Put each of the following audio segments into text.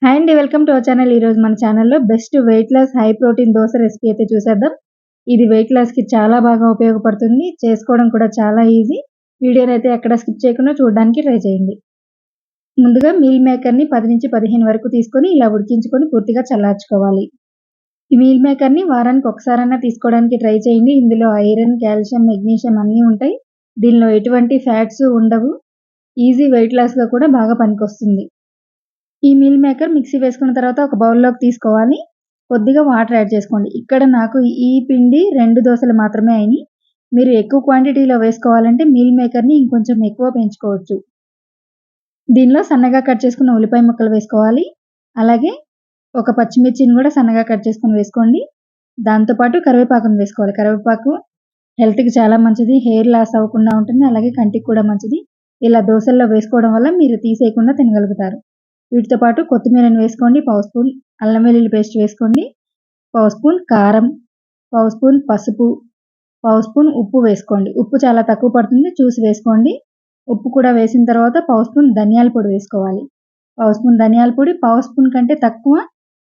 Hi అండి. Welcome to our channel. ఈరోజు మన ఛానల్‌లో best weight loss high protein dosa recipe అయితే చూసేద్దాం. ఇది వెయిట్ లాస్‌కి చాలా బాగా ఉపయోగపడుతుంది. చేసుకోవడం కూడా చాలా ఈజీ. వీడియోనైతే ఎక్కడ స్కిప్ చేయకుండా చూడడానికి ట్రై చేయండి. ముందుగా మీల్ మేకర్‌ని 10-15 వరకు తీసుకొని ఇలా ఉడికించుకొని పూర్తిగా చల్లార్చుకోవాలి. ఈ మీల్ మేకర్‌ని వారానికి ఒకసారన్నా తీసుకోవడానికి ట్రై చేయండి. ఇందులో ఐరన్, కాల్షియం, మెగ్నీషియం అన్నీ ఉంటాయి. దీనిలో ఎటువంటి ఫ్యాట్స్ ఉండవు. ఈజీ వెయిట్ లాస్‌గా కూడా బాగా పనికొస్తుంది. ఈ మీల్ మేకర్ మిక్సీ వేసుకున్న తర్వాత ఒక బౌల్‌లోకి తీసుకోవాలి. కొద్దిగా వాటర్ యాడ్ చేసుకోండి. ఇక్కడ నాకు ఈ పిండి 2 దోసలు మాత్రమే అయినియి. మీరు ఎక్కువ క్వాంటిటీలో వేసుకోవాలంటే మీల్ మేకర్‌ని ఇంకొంచెం ఎక్కువ పెంచుకోవచ్చు. దీనిలో సన్నగా కట్ చేసుకున్న ఉల్లిపాయ ముక్కలు వేసుకోవాలి. అలాగే ఒక పచ్చిమిర్చిని కూడా సన్నగా కట్ చేసుకొని వేసుకోండి. దాంతో పాటు కరివేపాకును వేసుకోవాలి. కరివేపాకు హెల్త్‌కి చాలా మంచిది. హెయిర్ లాస్ అవ్వకుండా ఉంటుంది. అలాగే కంటికి కూడా మంచిది. ఇలా దోసల్లో వేసుకోవడం వల్ల మీరు తీసేయకుండా తినగలుగుతారు. వీటితో పాటు కొత్తిమీరని వేసుకోండి. పావు స్పూన్ అల్లం వెల్లుల్లి పేస్ట్ వేసుకోండి. పావు స్పూన్ కారం, పావు స్పూన్ పసుపు, పావు స్పూన్ ఉప్పు వేసుకోండి. ఉప్పు చాలా తక్కువ పడుతుంది, చూసి వేసుకోండి. ఉప్పు కూడా వేసిన తర్వాత పావు స్పూన్ ధనియాల పొడి వేసుకోవాలి. పావు స్పూన్ ధనియాల పొడి, పావు స్పూన్ కంటే తక్కువ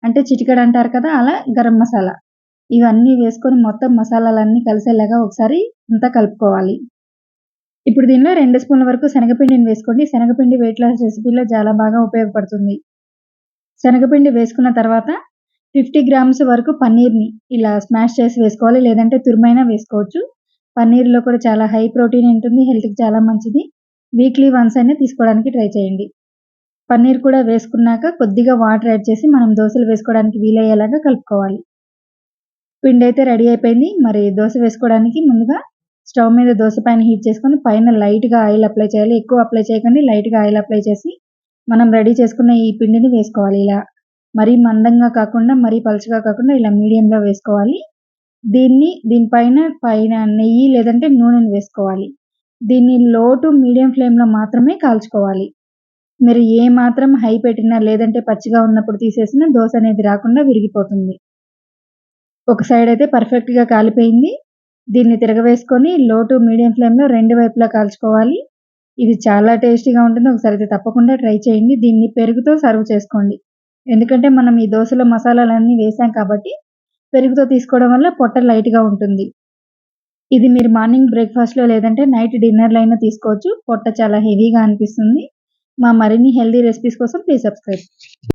అంటే చిటికెడు అంటారు కదా, అలా గరం మసాలా. ఇవన్నీ వేసుకొని మొత్తం మసాలాలన్నీ కలిసేలాగా ఒకసారి అంతా కలుపుకోవాలి. ఇప్పుడు దీనిలో 2 స్పూన్ల వరకు శనగపిండిని వేసుకోండి. శనగపిండి వెయిట్ లాస్ రెసిపీలో చాలా బాగా ఉపయోగపడుతుంది. శనగపిండి వేసుకున్న తర్వాత 50 గ్రామ్స్ వరకు పన్నీర్‌ని ఇలా స్మాష్ చేసి వేసుకోవాలి. లేదంటే తురిమైనా వేసుకోవచ్చు. పన్నీర్‌లో కూడా చాలా హై ప్రోటీన్ ఉంటుంది. హెల్త్‌కి చాలా మంచిది. వీక్లీ వన్స్ అయినా తీసుకోవడానికి ట్రై చేయండి. పన్నీర్ కూడా వేసుకున్నాక కొద్దిగా వాటర్ యాడ్ చేసి మనం దోసలు వేసుకోవడానికి వీలయ్యేలాగా కలుపుకోవాలి. పిండైతే రెడీ అయిపోయింది. మరి దోస వేసుకోవడానికి ముందుగా స్టవ్ మీద దోస పాన్ హీట్ చేసుకొని పైన లైట్‌గా ఆయిల్ అప్లై చేయాలి. ఎక్కువ అప్లై చేయకండి. లైట్‌గా ఆయిల్ అప్లై చేసి మనం రెడీ చేసుకున్న ఈ పిండిని వేసుకోవాలి. ఇలా మరీ మందంగా కాకుండా, మరీ పలుచగా కాకుండా ఇలా మీడియంలో వేసుకోవాలి. దీనిపైన నెయ్యి లేదంటే నూనెను వేసుకోవాలి. దీన్ని లో టు మీడియం ఫ్లేమ్‌లో మాత్రమే కాల్చుకోవాలి. మీరు ఏ మాత్రం హై పెట్టినా లేదంటే పచ్చిగా ఉన్నప్పుడు తీసేసినా దోస అనేది రాకుండా విరిగిపోతుంది. ఒక సైడ్ అయితే పర్ఫెక్ట్‌గా కాలిపోయింది. దీన్ని తిరగవేసుకొని లో టు మీడియం ఫ్లేమ్‌లో 2 వైపులా కాల్చుకోవాలి. ఇది చాలా టేస్టీగా ఉంటుంది. ఒకసారి అయితే తప్పకుండా ట్రై చేయండి. దీన్ని పెరుగుతో సర్వ్ చేసుకోండి. ఎందుకంటే మనం ఈ దోసలో మసాలాలన్నీ వేసాం కాబట్టి పెరుగుతో తీసుకోవడం వల్ల పొట్ట లైట్‌గా ఉంటుంది. ఇది మీరు మార్నింగ్ బ్రేక్‌ఫాస్ట్‌లో లేదంటే నైట్ డిన్నర్‌లో అయినా తీసుకోవచ్చు. పొట్ట చాలా హెవీగా అనిపిస్తుంది. మా మరిన్ని హెల్తీ రెసిపీస్ కోసం ప్లీజ్ సబ్స్క్రైబ్.